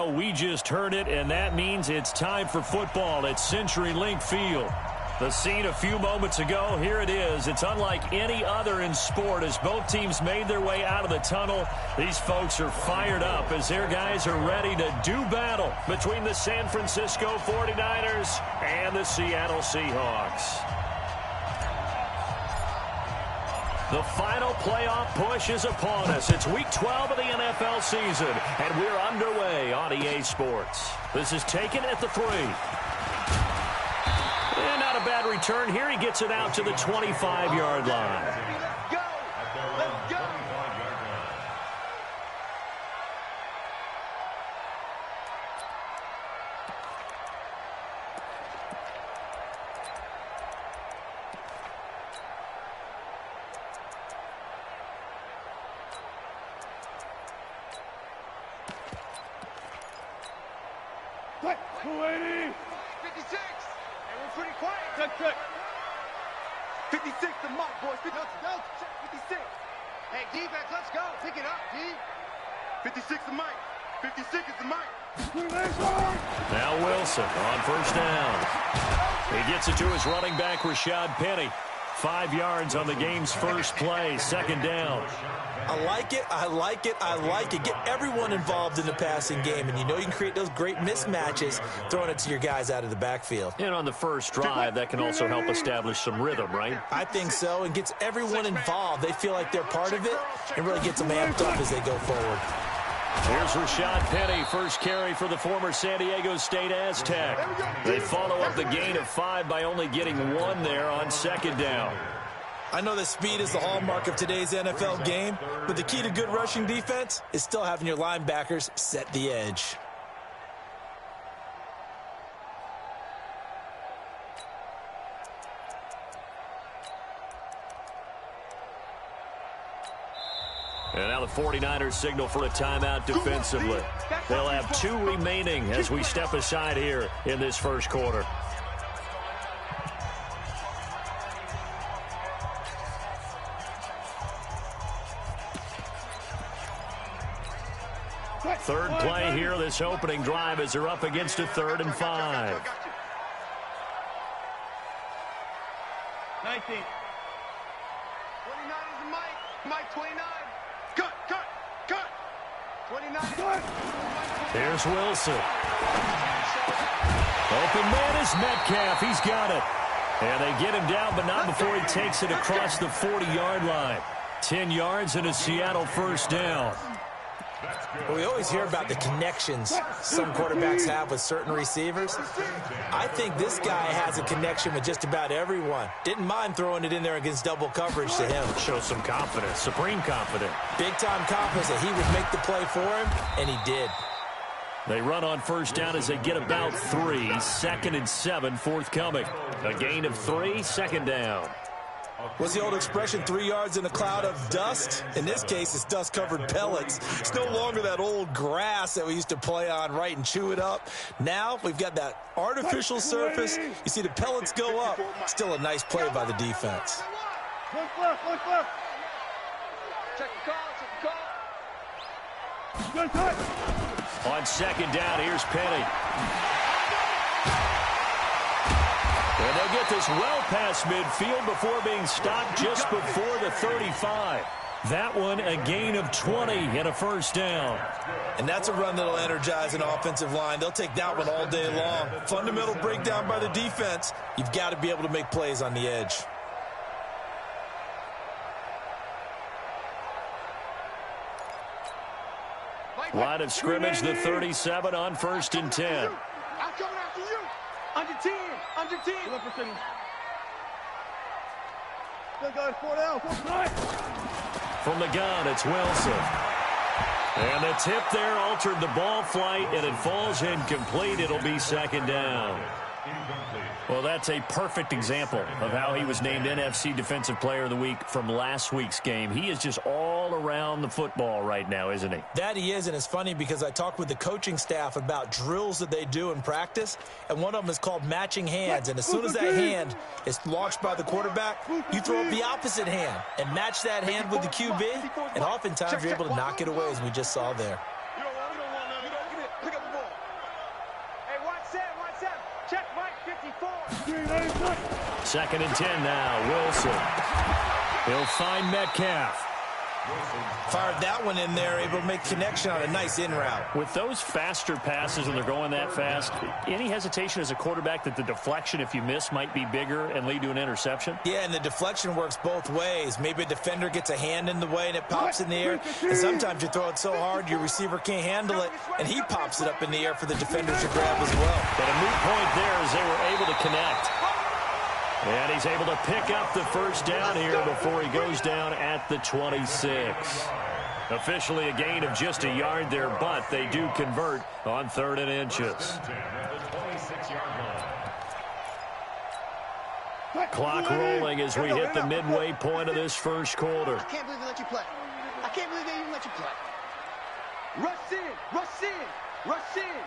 We just heard it, and that means it's time for football at CenturyLink Field. The scene a few moments ago, here it is. It's unlike any other in sport as both teams made their way out of the tunnel. These folks are fired up as their guys are ready to do battle between the San Francisco 49ers and the Seattle Seahawks. The final playoff push is upon us. It's Week 12 of the NFL season, and we're underway on EA Sports. This is taken at the 3. And not a bad return here. He gets it out to the 25-yard line. Go! Let's go! What? 280! 56! And we're pretty quiet. Check. 56 the mark, boys. 56. Hey, defense, let's go. Pick it up, D. 56 the mic. 56 is the mic. Now Wilson on first down. He gets it to his running back, Rashad Penny. 5 yards on the game's first play, second down. I like it. Get everyone involved in the passing game, and you know you can create those great mismatches throwing it to your guys out of the backfield. And on the first drive, that can also help establish some rhythm, right? I think so, and gets everyone involved. They feel like they're part of it, and really gets them amped up as they go forward. Here's Rashad Penny, first carry for the former San Diego State Aztec. They follow up the gain of 5 by only getting 1 there on second down. I know that speed is the hallmark of today's NFL game, but the key to good rushing defense is still having your linebackers set the edge. And now the 49ers signal for a timeout defensively. They'll have 2 remaining as we step aside here in this first quarter. Third play here, this opening drive as they're up against a 3rd and 5. 19. 29 is the mic. Mike 29. Cut. 29. Here's Wilson. Open man is Metcalf. He's got it. And they get him down, but not before he takes it across the 40-yard line. 10 yards and a Seattle first down. Well, we always hear about the connections some quarterbacks have with certain receivers. I think this guy has a connection with just about everyone. Didn't mind throwing it in there against double coverage to him. Shows some confidence, supreme confidence. Big-time confidence that he would make the play for him, and he did. They run on first down as they get about 3. 2nd and 7 forthcoming. A gain of 3, second down. What's the old expression, 3 yards in a cloud of dust? In this case, it's dust-covered pellets. It's no longer that old grass that we used to play on, right, and chew it up. Now we've got that artificial surface. You see the pellets go up. Still a nice play by the defense. Look left. Check the call. Good touch. On second down, here's Penny. And they'll get this well past midfield before being stopped just before the 35. That one a gain of 20 and a first down. And that's a run that'll energize an offensive line. They'll take that one all day long. Fundamental breakdown by the defense. You've got to be able to make plays on the edge. Line of scrimmage, the 37 on 1st and 10. I'm coming after you. Under 10. Good guys, 4 down. From the gun, it's Wilson. And the tip there altered the ball flight, and it falls incomplete. It'll be second down. Well, that's a perfect example of how he was named NFC Defensive Player of the Week from last week's game. He is just all around the football right now, isn't he? That he is, and it's funny because I talked with the coaching staff about drills that they do in practice, and one of them is called matching hands. And as soon as that hand is launched by the quarterback, you throw up the opposite hand and match that hand with the QB, and oftentimes you're able to knock it away, as we just saw there. You don't want it. Pick up the Second and 10 now. Wilson. He'll find Metcalf. Fired that one in there, able to make connection on a nice in route. With those faster passes when they're going that fast, any hesitation as a quarterback that the deflection, if you miss, might be bigger and lead to an interception? Yeah, and the deflection works both ways. Maybe a defender gets a hand in the way and it pops in the air. And sometimes you throw it so hard your receiver can't handle it, and he pops it up in the air for the defenders to grab as well. But a moot point there as they were able to connect. And he's able to pick up the first down here before he goes down at the 26. Officially a gain of just a yard there, but they do convert on 3rd and inches. Clock rolling as we hit the midway point of this first quarter. I can't believe they let you play. I can't believe they even let you play. Rush in, rush in, rush in.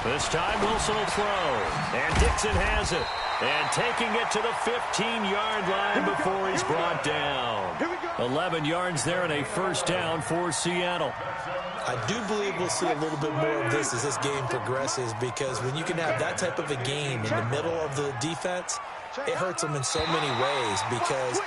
This time Wilson will throw, and Dixon has it, and taking it to the 15-yard line before he's brought down. 11 yards there and a first down for Seattle. I do believe we'll see a little bit more of this as this game progresses, because when you can have that type of a game in the middle of the defense, it hurts them in so many ways, because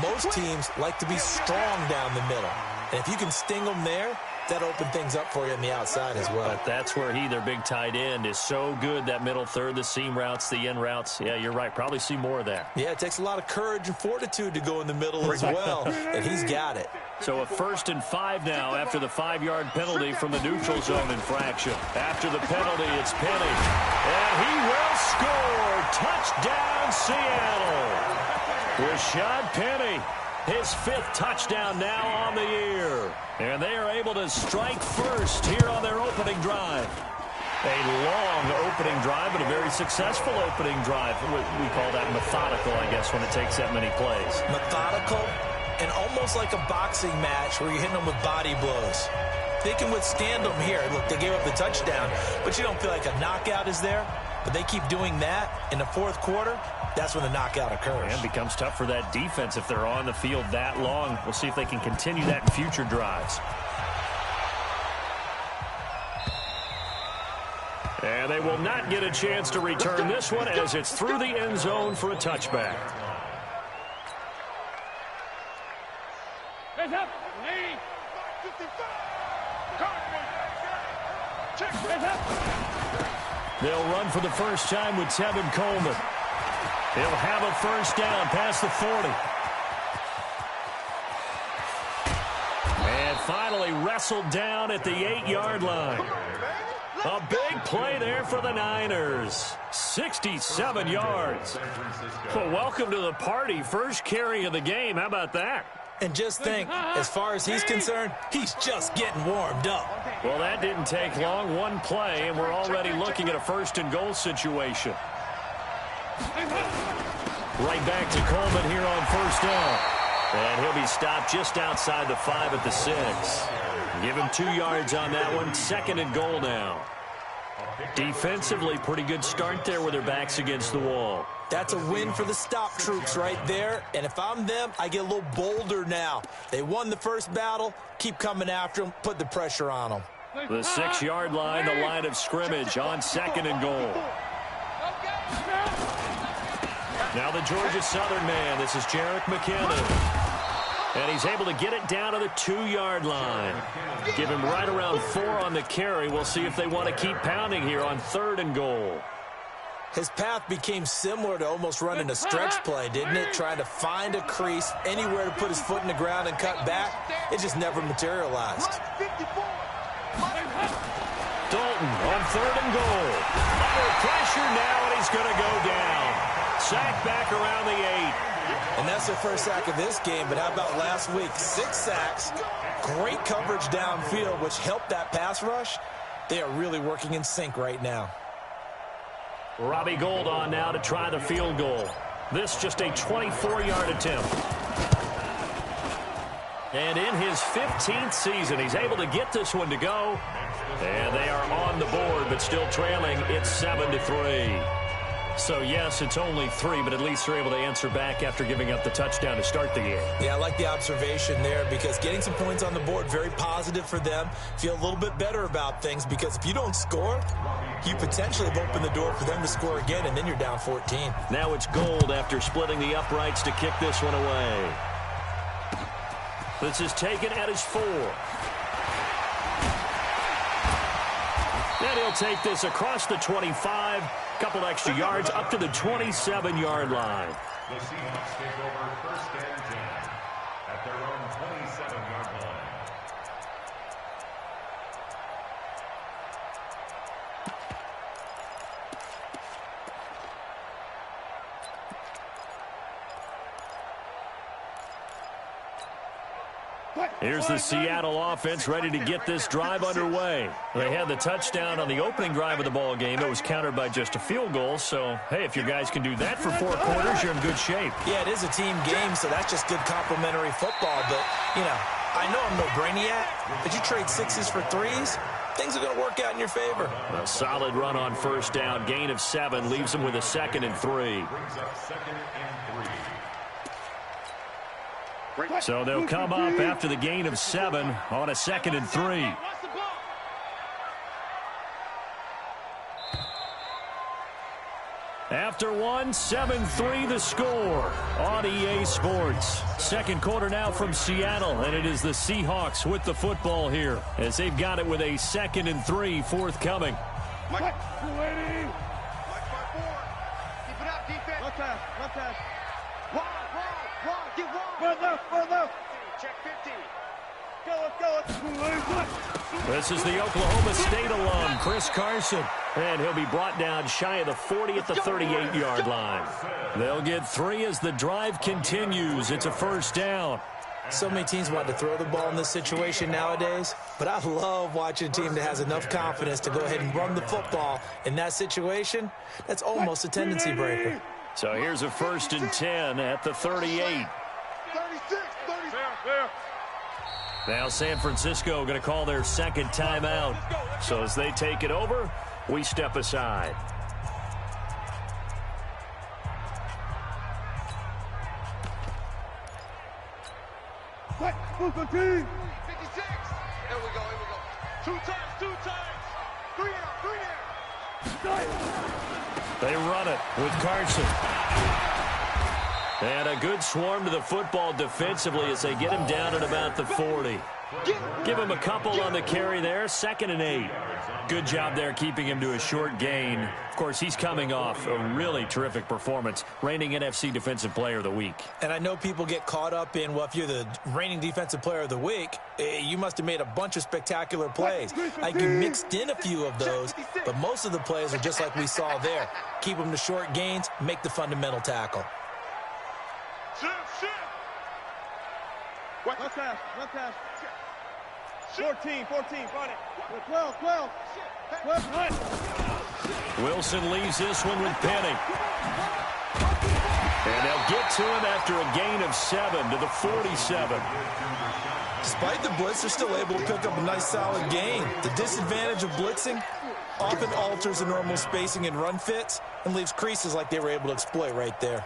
most teams like to be strong down the middle. And if you can sting them there, that open things up for you on the outside as well. But that's where their big tight end, is so good, that middle third, the seam routes, the in routes. Yeah, you're right. Probably see more of that. Yeah, it takes a lot of courage and fortitude to go in the middle as well, and he's got it. So a 1st and 5 now after the 5-yard penalty from the neutral zone infraction. After the penalty, it's Penny. And he will score. Touchdown, Seattle. Rashad Penny. His 5th touchdown now on the year. And they are able to strike first here on their opening drive. A long opening drive, but a very successful opening drive. We call that methodical, I guess, when it takes that many plays. Methodical and almost like a boxing match where you're hitting them with body blows. They can withstand them here. Look, they gave up the touchdown, but you don't feel like a knockout is there. But they keep doing that in the 4th quarter. That's when the knockout occurs. And becomes tough for that defense if they're on the field that long. We'll see if they can continue that in future drives. And they will not get a chance to return this one as it's through the end zone for a touchback. Hands up. They'll run for the first time with Tevin Coleman. He'll have a first down past the 40. And finally wrestled down at the 8-yard line. A big play there for the Niners. 67 yards. Well, welcome to the party. First carry of the game. How about that? And just think, as far as he's concerned, he's just getting warmed up. Well, that didn't take long. One play, and we're already looking at a 1st and goal situation. Right back to Coleman here on first down. And he'll be stopped just outside the 5 at the 6. Give him 2 yards on that one. 2nd and goal now. Defensively, pretty good start there with their backs against the wall. That's a win for the stop troops right there. And if I'm them, I get a little bolder now. They won the first battle. Keep coming after them. Put the pressure on them. The 6-yard line, the line of scrimmage on 2nd and goal. Now the Georgia Southern man. This is Jerick McKinnon. And he's able to get it down to the 2-yard line. Give him right around 4 on the carry. We'll see if they want to keep pounding here on 3rd and goal. His path became similar to almost running a stretch play, didn't it? Trying to find a crease, anywhere to put his foot in the ground and cut back. It just never materialized. Dalton on 3rd and goal. Under pressure now, and he's going to go down. Sack back around the 8. And that's their first sack of this game, but how about last week? 6 sacks, great coverage downfield, which helped that pass rush. They are really working in sync right now. Robbie Gould on now to try the field goal. This just a 24-yard attempt. And in his 15th season, he's able to get this one to go. And they are on the board, but still trailing. It's 7-3. So, yes, it's only 3, but at least they're able to answer back after giving up the touchdown to start the game. Yeah, I like the observation there because getting some points on the board, very positive for them. Feel a little bit better about things because if you don't score, you potentially have opened the door for them to score again, and then you're down 14. Now it's Gold after splitting the uprights to kick this one away. This is taken at his 4. And he'll take this across the 25. Couple extra yards up to the 27-yard line. The Seahawks take over 1st and 10 at their own 27-yard line. Here's the Seattle offense ready to get this drive underway. They had the touchdown on the opening drive of the ball game. It was countered by just a field goal. So, hey, if your guys can do that for 4 quarters, you're in good shape. Yeah, it is a team game, so that's just good complementary football. But, you know, I know I'm no brainiac, but you trade 6s for 3s, things are going to work out in your favor. A solid run on 1st down. Gain of 7 leaves them with a 2nd and 3. Brings up 2nd and 3. So they'll come up after the gain of 7 on a 2nd and 3. After 1, 7-3 the score on EA Sports. Second quarter now from Seattle, and it is the Seahawks with the football here as they've got it with a 2nd and 3 forthcoming. Mike, 280. Mike, 5-4. Keep it up, defense. One pass. Wrong, get wrong. Run left. Check 50. Go. This is the Oklahoma State alum, Chris Carson. And he'll be brought down shy of the 40 at the 38-yard line. They'll get 3 as the drive continues. It's a 1st down. So many teams want to throw the ball in this situation nowadays, but I love watching a team that has enough confidence to go ahead and run the football in that situation. That's almost a tendency breaker. So here's a 1st and 10 at the 38. 36, 30. Now San Francisco going to call their 2nd timeout. So as they take it over, we step aside. Move team. 56. Here we go. 2 times. 3 out. They run it with Carson. And a good swarm to the football defensively as they get him down at about the 40. Give him a couple on the carry there. 2nd and 8. Good job there keeping him to a short gain. Of course, he's coming off a really terrific performance, reigning NFC Defensive Player of the Week. And I know people get caught up in, well, if you're the reigning Defensive Player of the Week, you must have made a bunch of spectacular plays. Like you mixed in a few of those, but most of the plays are just like we saw there. Keep them to short gains, make the fundamental tackle. Shift. One pass. 14, run it. 12. Wilson leaves this one with Penny. And they'll get to him after a gain of 7 to the 47. Despite the blitz, they're still able to pick up a nice solid gain. The disadvantage of blitzing often alters the normal spacing and run fits and leaves creases like they were able to exploit right there.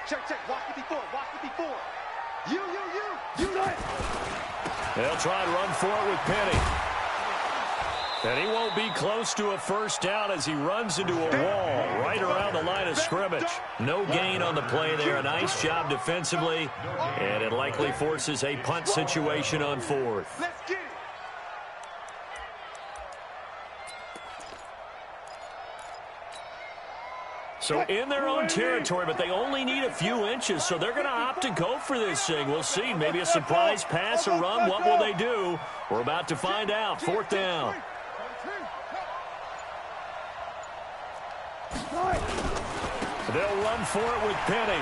Check. Watch 54. You. They'll try and run for it with Penny. And he won't be close to a 1st down as he runs into a wall right around the line of scrimmage. No gain on the play there. A nice job defensively. And it likely forces a punt situation on 4th. Let's get it. So in their own territory, but they only need a few inches, so they're going to opt to go for this thing. We'll see. Maybe a surprise pass or run. What will they do? We're about to find out. 4th down. They'll run for it with Penny.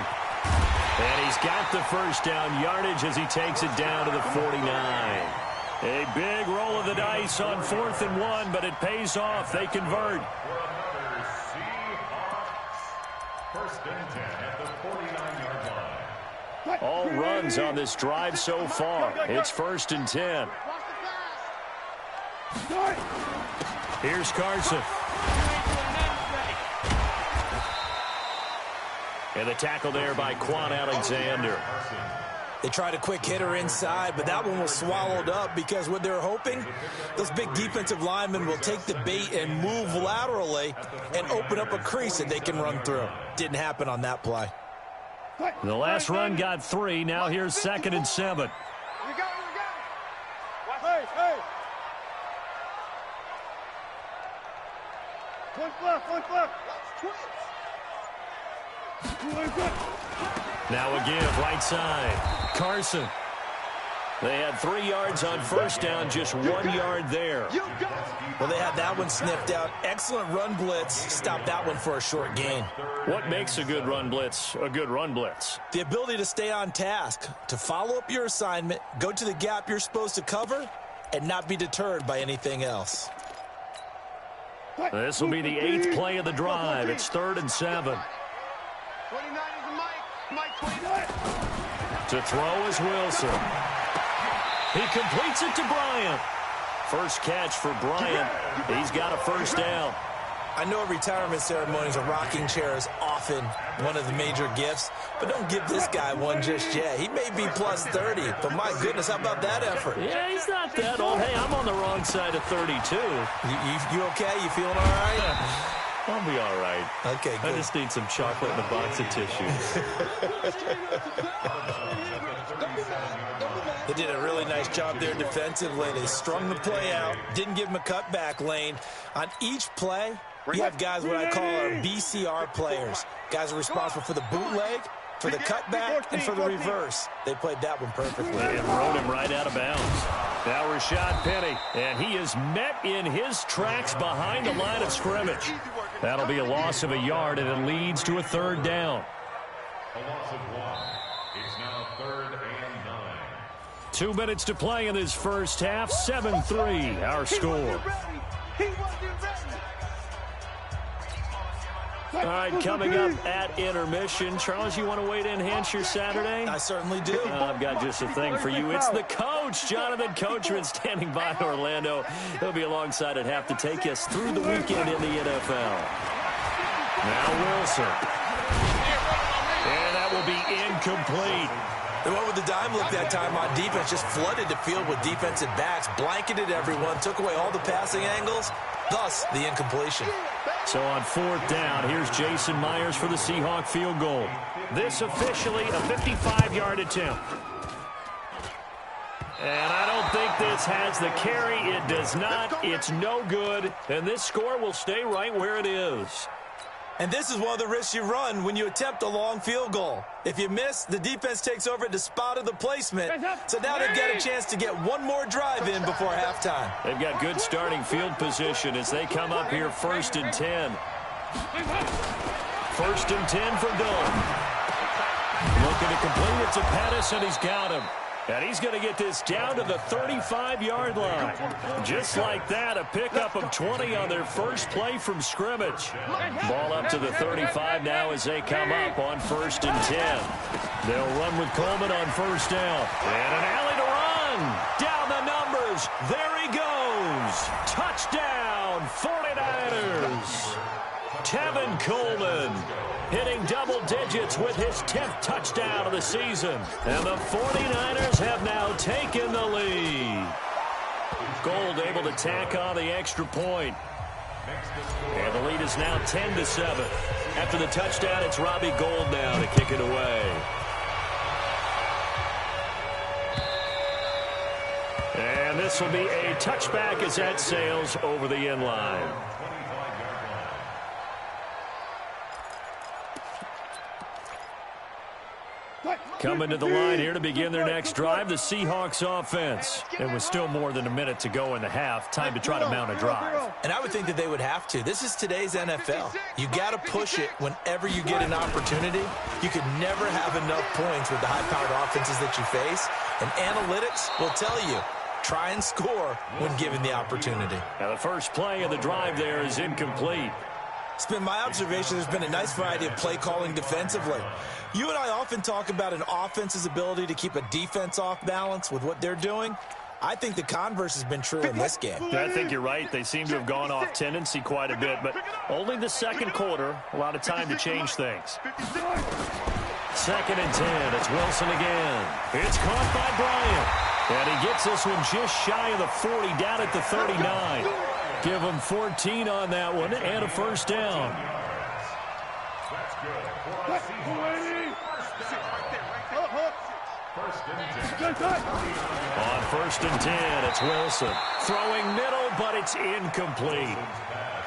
And he's got the 1st down yardage as he takes it down to the 49. A big roll of the dice on 4th and 1, but it pays off. They convert. 1st and 10 at the 49-yard line. All runs on this drive so far. It's 1st and 10. Here's Carson. And the tackle there by Quan Alexander. They tried a quick hitter inside, but that one was swallowed up because what they're hoping, those big defensive linemen will take the bait and move laterally and open up a crease that they can run through. Didn't happen on that play. The last run got 3. Now here's 2nd and 7. One left. Now again, right side. Carson. They had 3 yards on 1st down, just 1 yard there. Well, they had that one sniffed out. Excellent run blitz. Stopped that one for a short gain. What makes a good run blitz a good run blitz? The ability to stay on task, to follow up your assignment, go to the gap you're supposed to cover, and not be deterred by anything else. This will be the 8th play of the drive. It's 3rd and 7. 29 is a Mike 29. To throw is Wilson. He completes it to Bryant. First catch for Bryant. He's got a 1st down. I know at retirement ceremonies a rocking chair is often one of the major gifts, but don't give this guy one just yet. He may be plus 30, but my goodness, how about that effort? Yeah, he's not that old. Hey, I'm on the wrong side of 32. You okay? You feeling all right? I'll be all right. Okay, good. I just need some chocolate and a box of tissue. They did a really nice job there defensively. They strung the play out, didn't give him a cutback lane. On each play, you have guys what I call our BCR players. Guys are responsible for the bootleg, for the cutback, and for the reverse. They played that one perfectly. And rode him right out of bounds. Now Rashad Penny, and he is met in his tracks behind the line of scrimmage. That'll be a loss of a yard, and it leads to a 3rd down. A loss of 1. It's now 3rd and 9. 2 minutes to play in this first half. 7-3, our score. All right, coming up at intermission. Charles, you want to wait to enhance your Saturday? I certainly do. I've got just a thing for you. It's the coach, Jonathan Coachman, standing by in Orlando. He'll be alongside at half to take us through the weekend in the NFL. Now Wilson. And that will be incomplete. They went with the dime look that time on defense, just flooded the field with defensive backs, blanketed everyone, took away all the passing angles, thus the incompletion. So on 4th down, here's Jason Myers for the Seahawk field goal. This officially a 55-yard attempt. And I don't think this has the carry. It does not. It's no good. And this score will stay right where it is. And this is one of the risks you run when you attempt a long field goal. If you miss, the defense takes over at the spot of the placement. So now they've got a chance to get one more drive in before halftime. They've got good starting field position as they come up here 1st and 10. 1st and 10 for Dillon. Looking to complete it to Pettis, and he's got him. And he's going to get this down to the 35-yard line. Just like that, a pickup of 20 on their first play from scrimmage. Ball up to the 35 now as they come up on 1st and 10. They'll run with Coleman on 1st down. And an alley to run. Down the numbers. There he goes. Touchdown, 49ers. Tevin Coleman hitting double digits with his 10th touchdown of the season. And the 49ers have now taken the lead. Gold able to tack on the extra point. And the lead is now 10-7. After the touchdown, it's Robbie Gould now to kick it away. And this will be a touchback as that sails over the end line. Coming to the line here to begin their next drive, the Seahawks offense. And with still more than a minute to go in the half, time to try to mount a drive. And I would think that they would have to. This is today's NFL. You got to push it whenever you get an opportunity. You could never have enough points with the high-powered offenses that you face. And analytics will tell you, try and score when given the opportunity. Now the first play of the drive there is incomplete. It's been my observation there's been a nice variety of play calling defensively. You and I often talk about an offense's ability to keep a defense off balance with what they're doing. I think the converse has been true in this game. Yeah, I think you're right. They seem to have gone off tendency quite a bit, but only the second quarter, a lot of time to change things. 2nd and 10. It's Wilson again. It's caught by Bryant. And he gets this one just shy of the 40, down at the 39. Give him 14 on that one and a first down. That's good. On 1st and 10, it's Wilson. Throwing middle, but it's incomplete.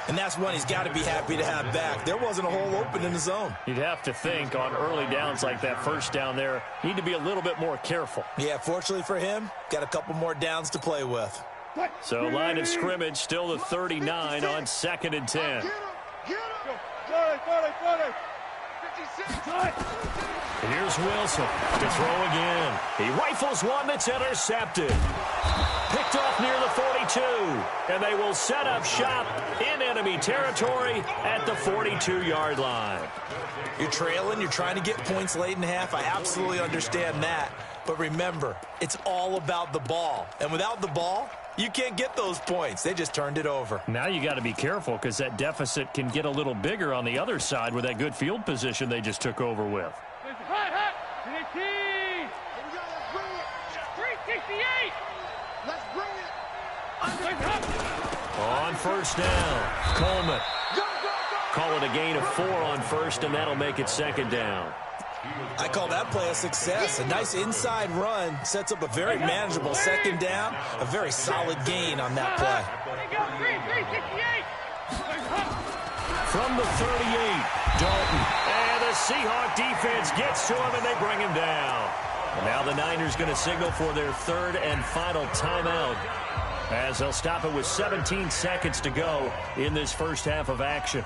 And that's one he's got to be happy to have back. There wasn't a hole open in the zone. You'd have to think on early downs like that first down there, need to be a little bit more careful. Yeah, fortunately for him, got a couple more downs to play with. So line of scrimmage still the 39 on 2nd and 10. Here's Wilson to throw again. He rifles one that's intercepted. Picked off near the 42. And they will set up shop in enemy territory at the 42-yard line. You're trailing. You're trying to get points late in half. I absolutely understand that. But remember, it's all about the ball. And without the ball, you can't get those points. They just turned it over. Now you got to be careful because that deficit can get a little bigger on the other side with that good field position they just took over with. On 1st down, Coleman. Call it a gain of 4 on 1st, and that'll make it 2nd down. I call that play a success. A nice inside run sets up a very manageable 2nd down. A very solid gain on that play. From the 38, Dalton. And the Seahawk defense gets to him, and they bring him down. And now the Niners going to signal for their 3rd and final timeout, as they'll stop it with 17 seconds to go in this first half of action.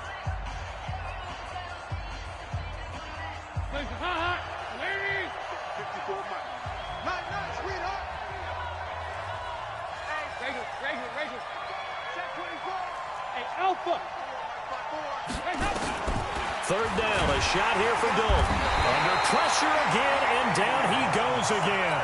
Third down, a shot here for Dalton. Under pressure again, and down he goes again.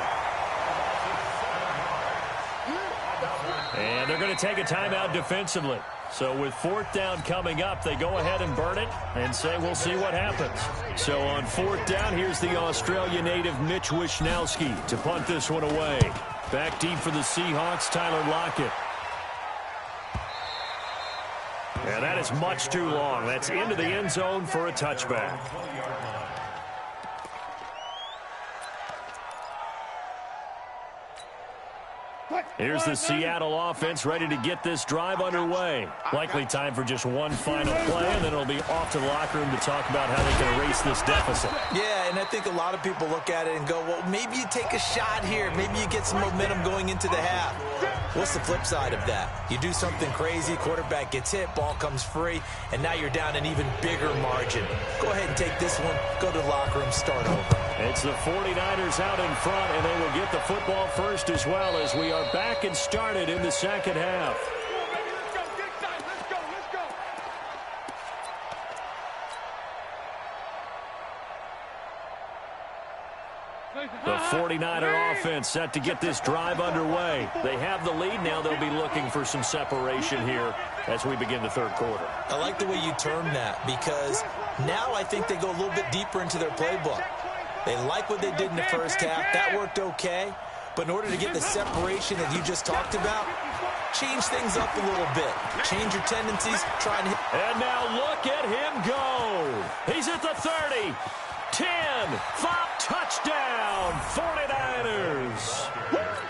And they're going to take a timeout defensively. So with 4th down coming up, they go ahead and burn it and say we'll see what happens. So on 4th down, here's the Australia native Mitch Wishnowsky to punt this one away. Back deep for the Seahawks, Tyler Lockett. And that is much too long. That's into the end zone for a touchback. Here's the Seattle offense ready to get this drive underway. Likely time for just one final play, and then it'll be off to the locker room to talk about how they can erase this deficit. Yeah, and I think a lot of people look at it and go, well, maybe you take a shot here. Maybe you get some momentum going into the half. What's the flip side of that? You do something crazy, quarterback gets hit, ball comes free, and now you're down an even bigger margin. Go ahead and take this one, go to the locker room, start over. It's the 49ers out in front, and they will get the football first as well, as we are back and started in the second half. The 49er offense set to get this drive underway. They have the lead now. They'll be looking for some separation here as we begin the third quarter. I like the way you term that, because now I think they go a little bit deeper into their playbook. They like what they did in the first half. That worked okay. But in order to get the separation that you just talked about, change things up a little bit. Change your tendencies, try and hit. And now look at him go. He's at the 30. 10, 5, touchdown, 49ers.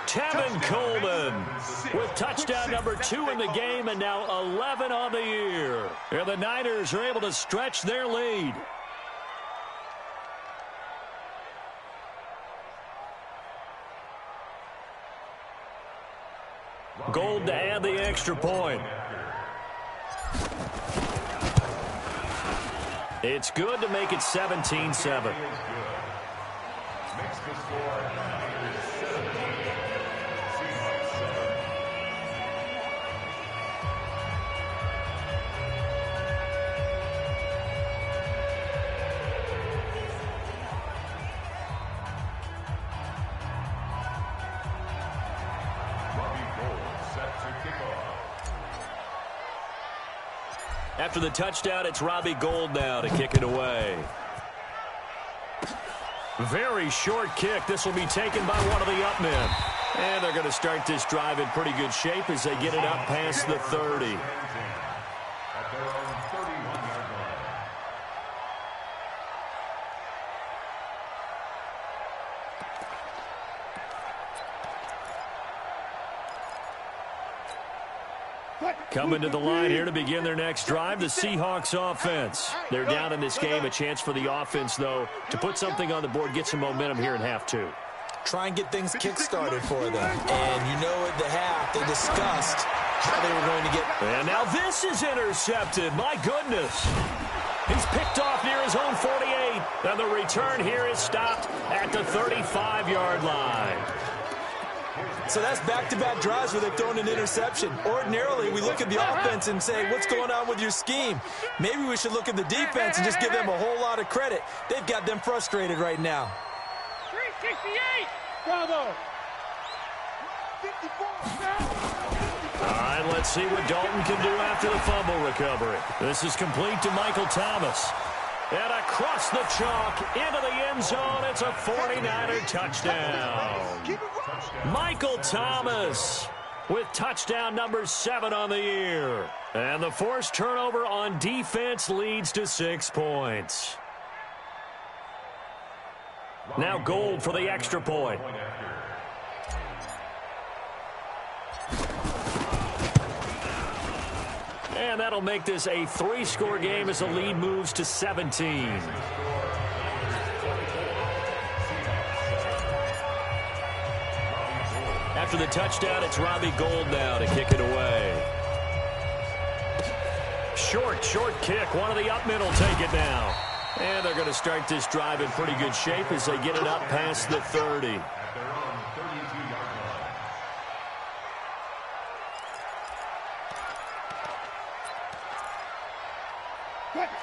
Tevin Coleman with touchdown number 2 in the game, and now 11 on the year. And the Niners are able to stretch their lead. Gold to add the extra point. It's good to make it 17-7. After the touchdown, it's Robbie Gould now to kick it away. Very short kick. This will be taken by one of the up men. And they're going to start this drive in pretty good shape as they get it up past the 30. At their own 31-yard line. Coming to the line here to begin their next drive, the Seahawks offense. They're down in this game. A chance for the offense, though, to put something on the board, get some momentum here in half two. Try and get things kick-started for them. And you know at the half, they discussed how they were going to get. And now this is intercepted. My goodness. He's picked off near his own 48. And the return here is stopped at the 35-yard line. So that's back-to-back drives where they've thrown an interception. Ordinarily, we look at the offense and say, what's going on with your scheme? Maybe we should look at the defense and just give them a whole lot of credit. They've got them frustrated right now. 368! Bravo! 54! All right, let's see what Dalton can do after the fumble recovery. This is complete to Michael Thomas. And across the chalk, into the end zone, it's a 49er touchdown. Michael Thomas with touchdown number 7 on the year. And the forced turnover on defense leads to 6 points. Now Gould for the extra point. And that'll make this a 3-score game as the lead moves to 17. After the touchdown, it's Robbie Gould now to kick it away. Short kick. One of the up men will take it now. And they're going to start this drive in pretty good shape as they get it up past the 30.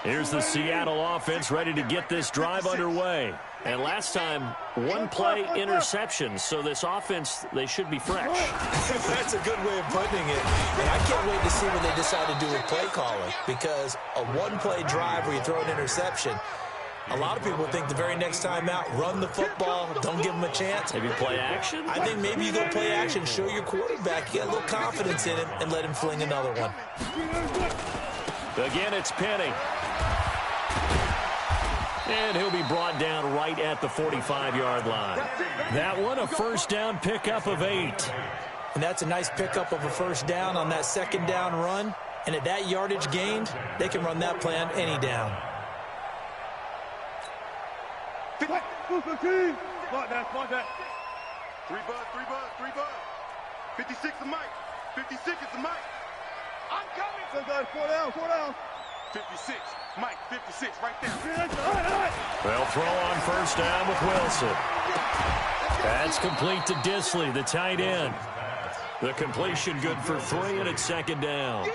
Here's the Seattle offense ready to get this drive underway. And last time, one-play interception. So this offense, they should be fresh. That's a good way of putting it. And I can't wait to see what they decide to do with play calling. Because a one-play drive where you throw an interception, a lot of people think the very next time out, run the football, don't give them a chance. Maybe play action? I think maybe you go play action, show your quarterback, you get a little confidence in him, and let him fling another one. Again, it's Penny. And he'll be brought down right at the 45-yard line. That one, a first down pickup of 8. And that's a nice pickup of a first down on that second down run. And at that yardage gained, they can run that play on any down. Spot that. 3 bud. 56 is Mike. 56 is the Mike. I'm coming. 4 down. 56. Mike, 56, right there. They'll throw on first down with Wilson. That's complete to Disley, the tight end. The completion good for 3, and it's second down.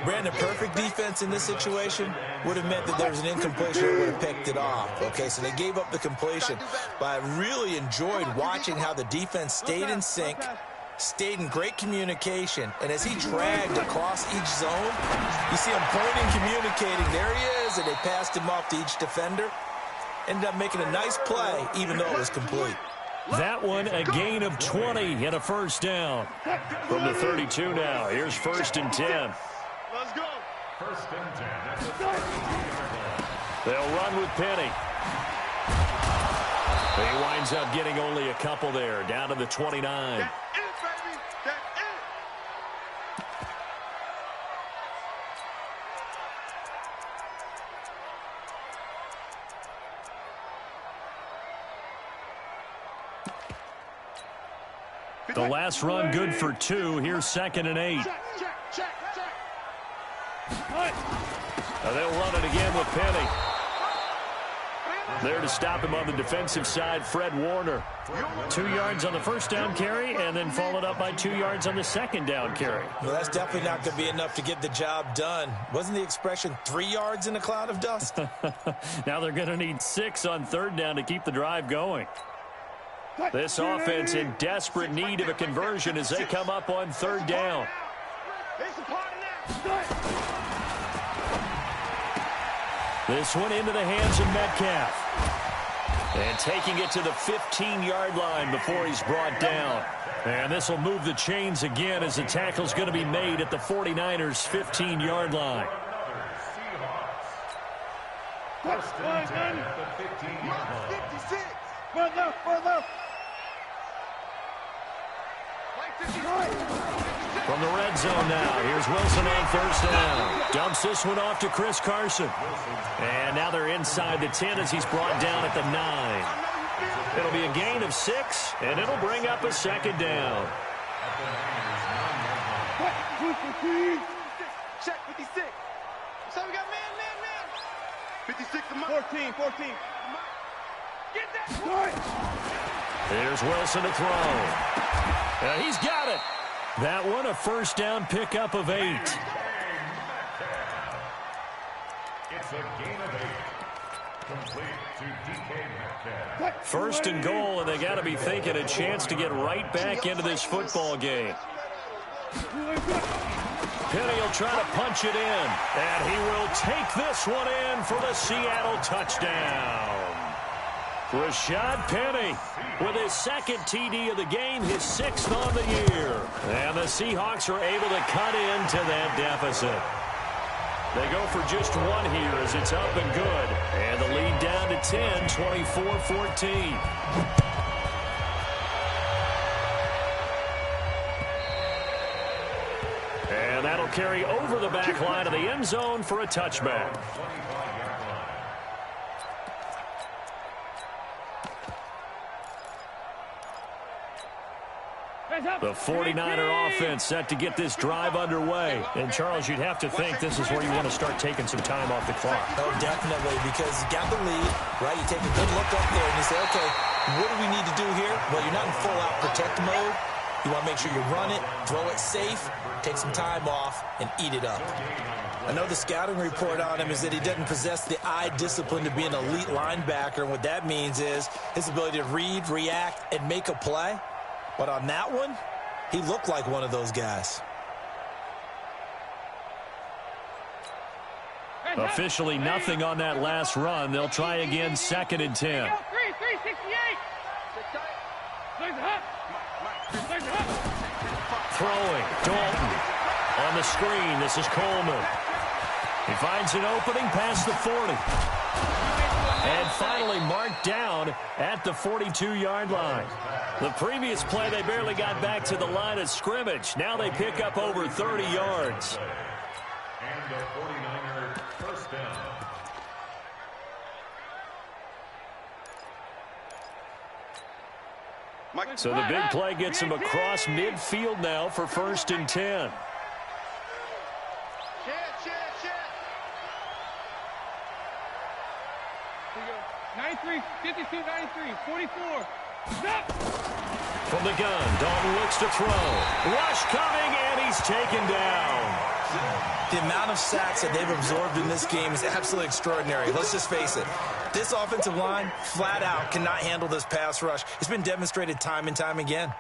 Brandon, perfect defense in this situation would have meant that there was an incompletion that would have picked it off. Okay, so they gave up the completion. But I really enjoyed watching how the defense stayed in sync, stayed in great communication, and as he dragged across each zone, you see him pointing, communicating. There he is, and they passed him off to each defender. Ended up making a nice play, even though it was complete. That one, a gain of 20 and a first down. From the 32 now, here's 1st and 10. Let's go. 1st and 10. They'll run with Penny. He winds up getting only a couple there, down to the 29. The last run good for 2. Here's 2nd and 8. Now they'll run it again with Penny. There to stop him on the defensive side, Fred Warner. 2 yards on the first down carry, and then followed up by 2 yards on the second down carry. Well, that's definitely not going to be enough to get the job done. Wasn't the expression 3 yards in a cloud of dust? Now they're going to need 6 on 3rd down to keep the drive going. This offense in desperate need of a conversion as they come up on 3rd down. This one into the hands of Metcalf. And taking it to the 15-yard line before he's brought down. And this will move the chains again as the tackle's going to be made at the 49ers' 15-yard line. First and 10 at the 15-yard line. 56. Run left, run left. From the red zone now, here's Wilson on first down. Dumps this one off to Chris Carson. And now they're inside the 10 as he's brought down at the 9. It'll be a gain of 6, and it'll bring up a second down. Check 56. So we got man. 56 to Mike. 14. Get that. Here's Wilson to throw. He's got it. That one a first down pickup of 8. It's a gain of 8. Complete to DK Metcalf. First and goal, and they got to be thinking a chance to get right back into this football game. Penny will try to punch it in, and he will take this one in for the Seattle touchdown. Rashad Penny with his second TD of the game, his 6th on the year. And the Seahawks are able to cut into that deficit. They go for just one here as it's up and good. And the lead down to 10, 24-14. And that'll carry over the back line of the end zone for a touchback. The 49er offense set to get this drive underway. And, Charles, you'd have to think this is where you want to start taking some time off the clock. Oh, definitely, because you got the lead, right? You take a good look up there and you say, okay, what do we need to do here? Well, you're not in full-out protect mode. You want to make sure you run it, throw it safe, take some time off, and eat it up. I know the scouting report on him is that he doesn't possess the eye discipline to be an elite linebacker. And what that means is his ability to read, react, and make a play. But on that one, he looked like one of those guys. Officially nothing on that last run. They'll try again, 2nd and 10. Throwing, Dalton. On the screen, this is Coleman. He finds an opening past the 40. And finally marked down at the 42-yard line. The previous play, they barely got back to the line of scrimmage. Now they pick up over 30 yards. And the 49er first down. So the big play gets him across midfield now for 1st and 10. 93, 52, 93, 44. Stop! From the gun, Dalton looks to throw. Rush coming, and he's taken down. The amount of sacks that they've absorbed in this game is absolutely extraordinary. Let's just face it. This offensive line, flat out, cannot handle this pass rush. It's been demonstrated time and time again.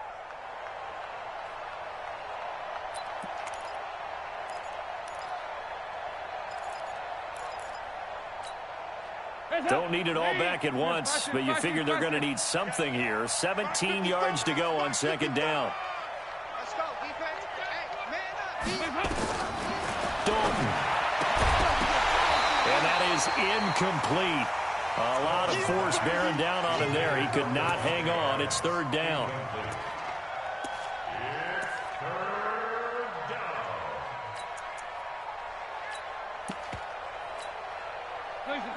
Don't need it all back at once, but you figure they're going to need something here. 17 yards to go on 2nd down. Let's go, defense. Hey, man up, Dalton. And that is incomplete. A lot of force bearing down on him there. He could not hang on. It's 3rd down.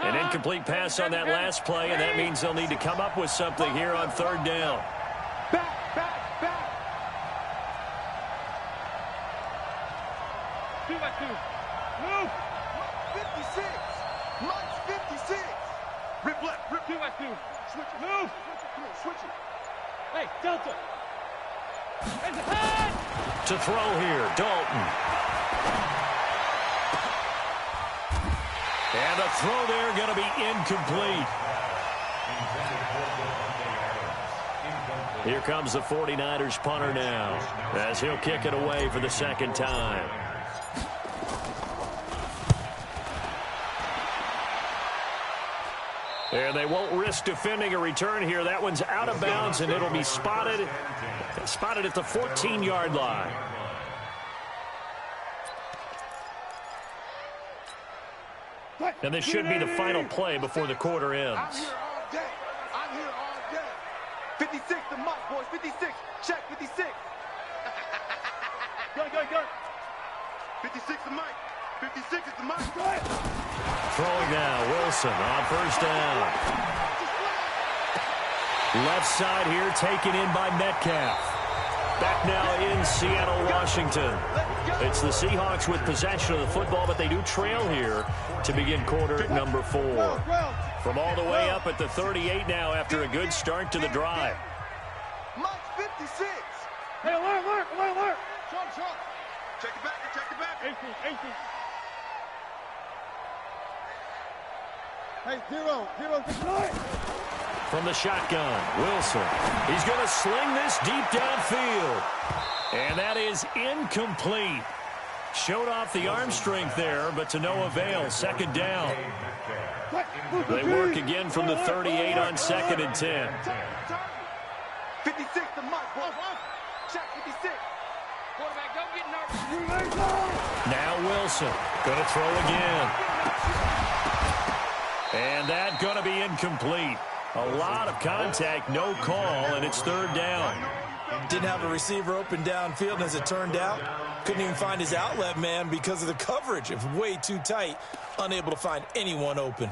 An incomplete pass on that last play, and that means they'll need to come up with something here on 3rd down. Back. 2 by 2. Move. 56. Mike's 56. Rip left. Rip 2 by 2. Switch it. Move. Switch it. Hey, Delta. There's a head. To throw here, Dalton. And the throw there going to be incomplete. Here comes the 49ers punter now, as he'll kick it away for the 2nd time. And they won't risk defending a return here. That one's out of bounds, and it'll be spotted at the 14-yard line. And this should be the final play before the quarter ends. I'm here all day. I'm here all day. 56 the mark, boys. 56. Check 56. Go. 56 the mic. 56 is the mic. Go ahead. Throwing now, Wilson on first down. Left side here taken in by Metcalf. Back now in Seattle, Washington. It's the Seahawks with possession of the football, but they do trail here to begin quarter number 4. From all the way up at the 38 now after a good start to the drive. Mike 56. Hey, alert. Short. Check it back. 18. Hey, zero. From the shotgun, Wilson. He's going to sling this deep downfield. And that is incomplete. Showed off the arm strength there, but to no avail. Second down. They work again from the 38 on 2nd and 10. 56 the mic, boys. Check 56. Quarterback, don't get nervous. Now Wilson. Going to throw again. And that going to be incomplete. A lot of contact, no call, and it's 3rd down. Didn't have a receiver open downfield, and as it turned out, couldn't even find his outlet man because of the coverage. It was way too tight, unable to find anyone open.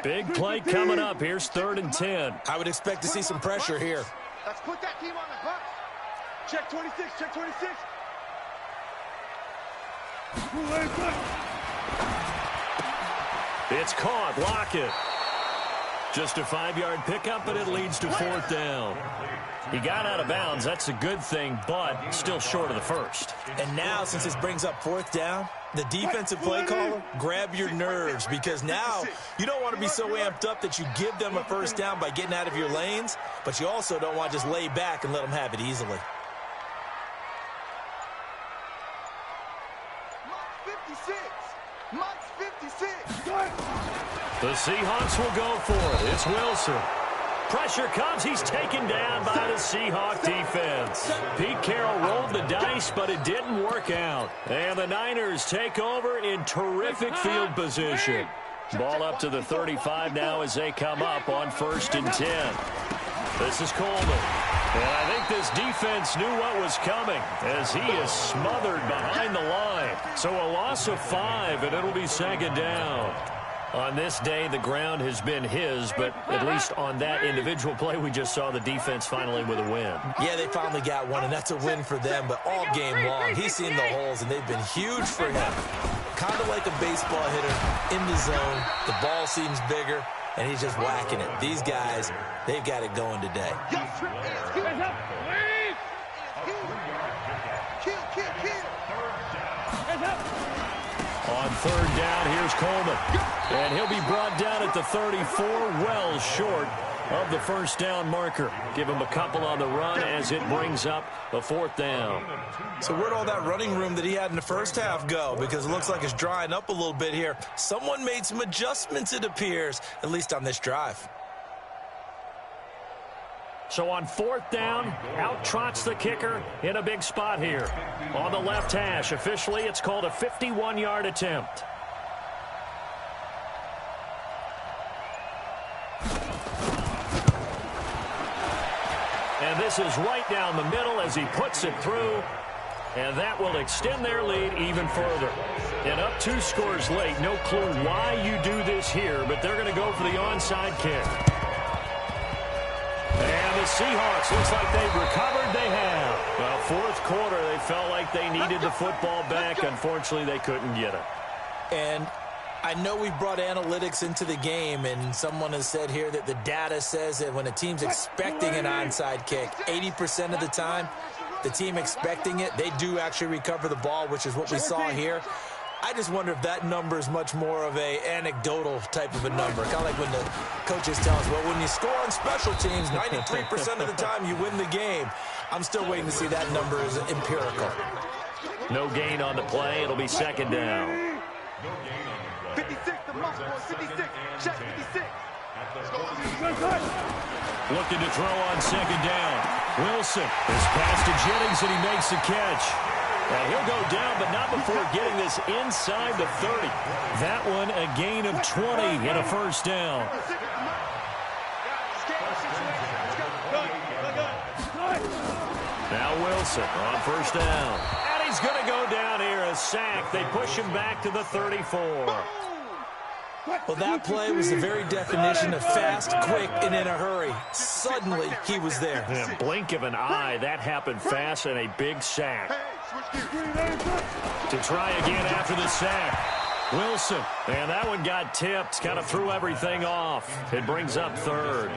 Big play coming up. Here's 3rd and 10. I would expect to see some pressure here. Let's put that team on the bus. Check 26. It's caught. Lockett. Just a 5-yard pickup, but it leads to 4th down. He got out of bounds. That's a good thing, but still short of the first. And now, since this brings up 4th down, the defensive play caller, grab your nerves, because now you don't want to be so amped up that you give them a 1st down by getting out of your lanes, but you also don't want to just lay back and let them have it easily. Mike's 56. The Seahawks will go for it. It's Wilson. Pressure comes. He's taken down by the Seahawk defense. Pete Carroll rolled the dice, but it didn't work out. And the Niners take over in terrific field position. Ball up to the 35 now as they come up on 1st and 10. This is Coleman. And I think this defense knew what was coming as he is smothered behind the line. So a loss of 5, and it'll be 2nd down. On this day, the ground has been his, but at least on that individual play, we just saw the defense finally with a win. Yeah, they finally got one, and that's a win for them, but all game long, he's seen the holes, and they've been huge for him. Kind of like a baseball hitter in the zone. The ball seems bigger, and he's just whacking it. These guys, they've got it going today. On 3rd down, here's Coleman. And he'll be brought down at the 34, well short of the 1st down marker. Give him a couple on the run as it brings up the 4th down. So where'd all that running room that he had in the first half go? Because it looks like it's drying up a little bit here. Someone made some adjustments, it appears, at least on this drive. So on 4th down, out trots the kicker in a big spot here. On the left hash, officially it's called a 51-yard attempt. And this is right down the middle as he puts it through. And that will extend their lead even further. And up 2 scores late. No clue why you do this here, but they're going to go for the onside kick. And the Seahawks, looks like they've recovered. They have. Well, 4th quarter, they felt like they needed the football back. Unfortunately, they couldn't get it. And I know we brought analytics into the game, and someone has said here that the data says that when a team's expecting an onside kick, 80% of the time, the team expecting it, they do actually recover the ball, which is what we saw here. I just wonder if that number is much more of a anecdotal type of a number. Kind of like when the coaches tell us, well, when you score on special teams, 93% of the time you win the game. I'm still waiting to see that number is empirical. No gain on the play. It'll be second down. 56 to Monk, boys. 56. Check 56. Looking to throw on second down. Wilson is pass to Jennings, and he makes the catch. And he'll go down, but not before getting this inside the 30. That one a gain of 20 and a first down. Now Wilson on first down. And he's going to go down here, a sack. They push him back to the 34. Well, that play was the very definition of fast, quick, and in a hurry. Suddenly, he was there. In a blink of an eye, that happened fast, and a big sack. To try again after the sack. Wilson, and that one got tipped, kind of threw everything off. It brings up third.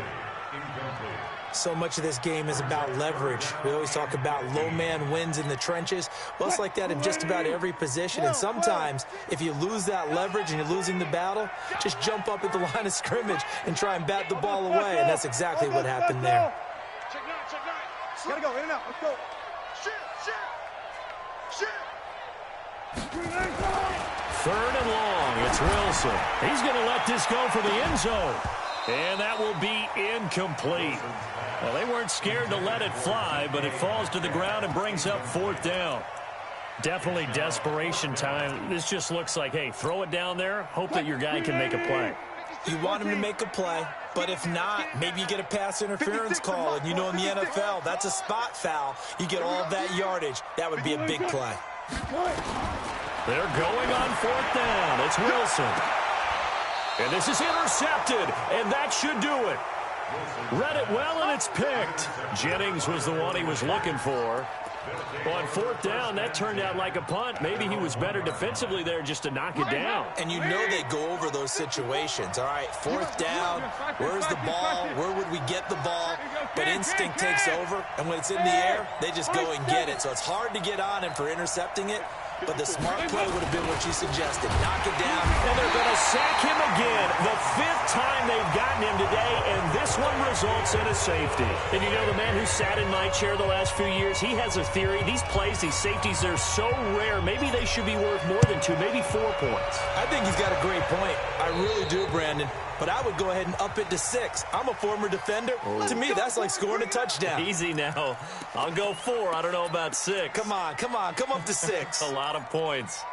So much of this game is about leverage. We always talk about low man wins in the trenches. Well, it's like that in just about every position. And sometimes, if you lose that leverage and you're losing the battle, just jump up at the line of scrimmage and try and bat the ball away. And that's exactly what happened there. Check nine, check nine. Gotta go, in and out. Let's go. Third and long. It's Wilson. He's going to let this go for the end zone. And that will be incomplete. Well, they weren't scared to let it fly, but it falls to the ground and brings up fourth down. Definitely desperation time. This just looks like, hey, throw it down there, hope that your guy can make a play. You want him to make a play, but if not, maybe you get a pass interference call. And you know in the NFL, that's a spot foul. You get all of that yardage. That would be a big play. They're going on fourth down. It's Wilson. And this is intercepted, and that should do it. Read it well, and it's picked. Jennings was the one he was looking for. On fourth down, that turned out like a punt. Maybe he was better defensively there just to knock it down. And you know they go over those situations. All right, fourth down, where's the ball? Where would we get the ball? But instinct takes over, and when it's in the air, they just go and get it. So it's hard to get on him for intercepting it. But the smart play would have been what you suggested. Knock it down. And they're going to sack him again. The fifth time they've gotten him today, and this one results in a safety. And you know, the man who sat in my chair the last few years, he has a theory. These plays, these safeties, they're so rare. Maybe they should be worth more than 2, maybe 4 points. I think he's got a great point. I really do, Brandon. But I would go ahead and up it to 6. I'm a former defender. Oh. To me, that's like scoring a touchdown. Easy now. I'll go 4. I don't know about 6. Come on. Come up to 6. A lot of points.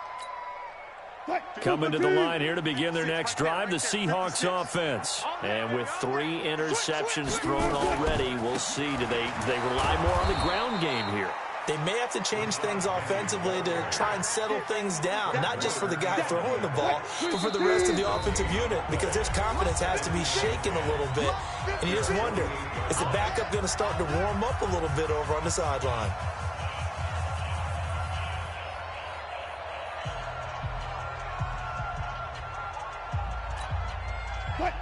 Coming to the line here to begin their next drive, the Seahawks offense. And with 3 interceptions thrown already, we'll see. Do they rely more on the ground game here? They may have to change things offensively to try and settle things down, not just for the guy throwing the ball, but for the rest of the offensive unit, because their confidence has to be shaken a little bit. And you just wonder, is the backup going to start to warm up a little bit over on the sideline?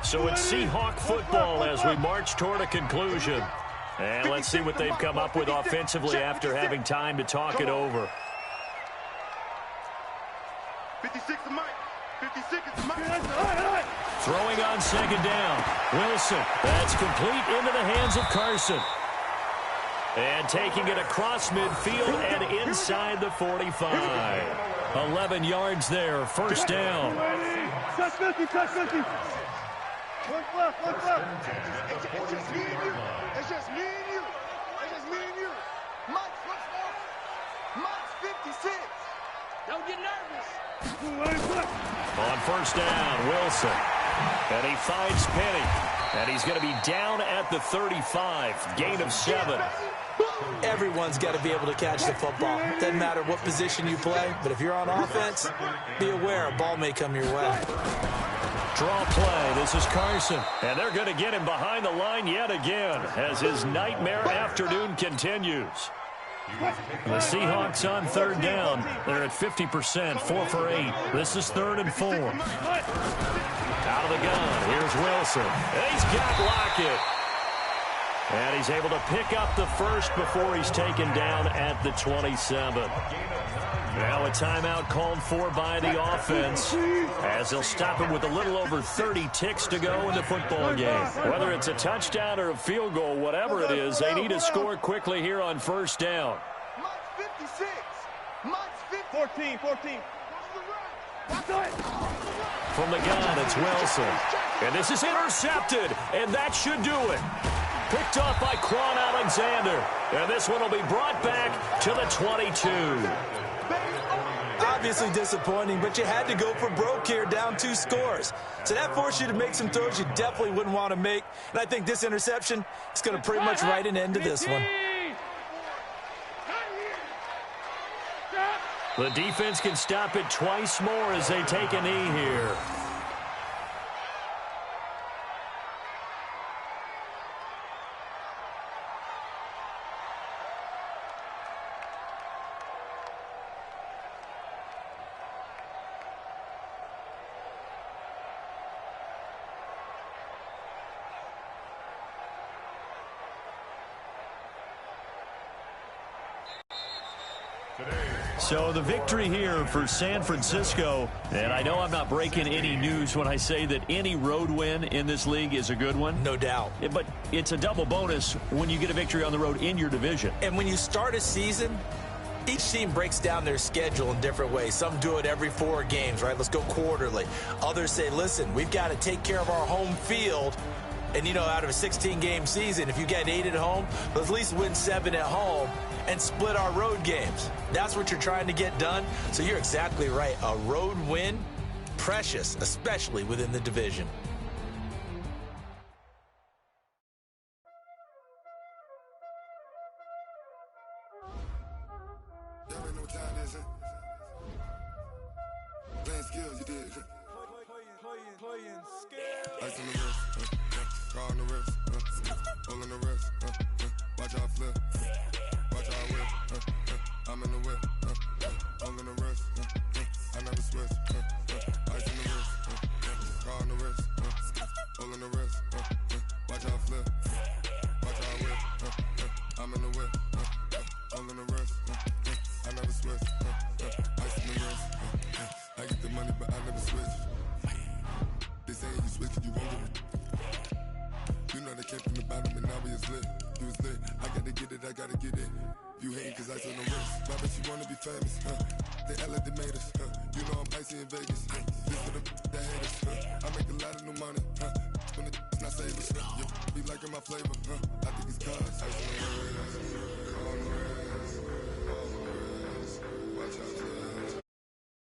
So it's Seahawk football as we march toward a conclusion. And let's see what they've come up with offensively after having time to talk it over. 56 to Mike. 56 is Mike. Throwing on second down. Wilson. That's complete into the hands of Carson. And taking it across midfield and inside the 45. 11 yards there. First down. Touch 50, touch 50. Look left, look left. It's just me and you. It's just me and you. It's just me and you. Mike's what's up? Mike's 56. Don't get nervous. On first down, Wilson. And he finds Penny. And he's going to be down at the 35. Gain of 7. Everyone's got to be able to catch the football. Doesn't matter what position you play, but if you're on offense, be aware a ball may come your way. Draw play. This is Carson. And they're going to get him behind the line yet again as his nightmare afternoon continues. The Seahawks on third down. They're at 50%, 4 for 8. This is 3rd and 4. Out of the gun. Here's Wilson. And he's got Lockett. And he's able to pick up the first before he's taken down at the 27. Now a timeout called for by the offense as they'll stop it with a little over 30 ticks to go in the football game. Whether it's a touchdown or a field goal, whatever it is, they need to score quickly here on first down. Mike's 56. Mike's 50. 14. From the gun, it's Wilson. And this is intercepted, and that should do it. Picked off by Quan Alexander. And this one will be brought back to the 22. Obviously disappointing, but you had to go for broke here, down 2 scores. So that forced you to make some throws you definitely wouldn't want to make. And I think this interception is going to pretty much write an end to this one. The defense can stop it twice more as they take a knee here. So the victory here for San Francisco, and I know I'm not breaking any news when I say that any road win in this league is a good one. No doubt. But it's a double bonus when you get a victory on the road in your division. And when you start a season, each team breaks down their schedule in different ways. Some do it every 4 games, right? Let's go quarterly. Others say, listen, we've got to take care of our home field. And, you know, out of a 16-game season, if you get 8 at home, let's at least win 7 at home and split our road games. That's what you're trying to get done. So you're exactly right. A road win, precious, especially within the division. Playing skills, you did. Playing skills. Ice on the wrist, car on the wrist, hole in the wrist, watch out flip, watch out whip, I'm in the whip, hole in the wrist, I never switch, ice on the wrist, car on the wrist, hole in the wrist, watch out flip, watch out whip, I'm in the whip, hole in the wrist, I never switch, ice on the wrist, I get the money but I never switch. They say you switch it, you won't get it. You know they came from the bottom and now we is lit. You was lit, I gotta get it, I gotta get it. You hating cause ice on the wrist. Why bet you wanna be famous, They act like they made us, You know I'm icy in Vegas. This for the that hate us, I make a lot of new money, When it's not savers, be liking my flavor, I think it's cause ice on the wrist, on the wrist, on the wrist. Watch out,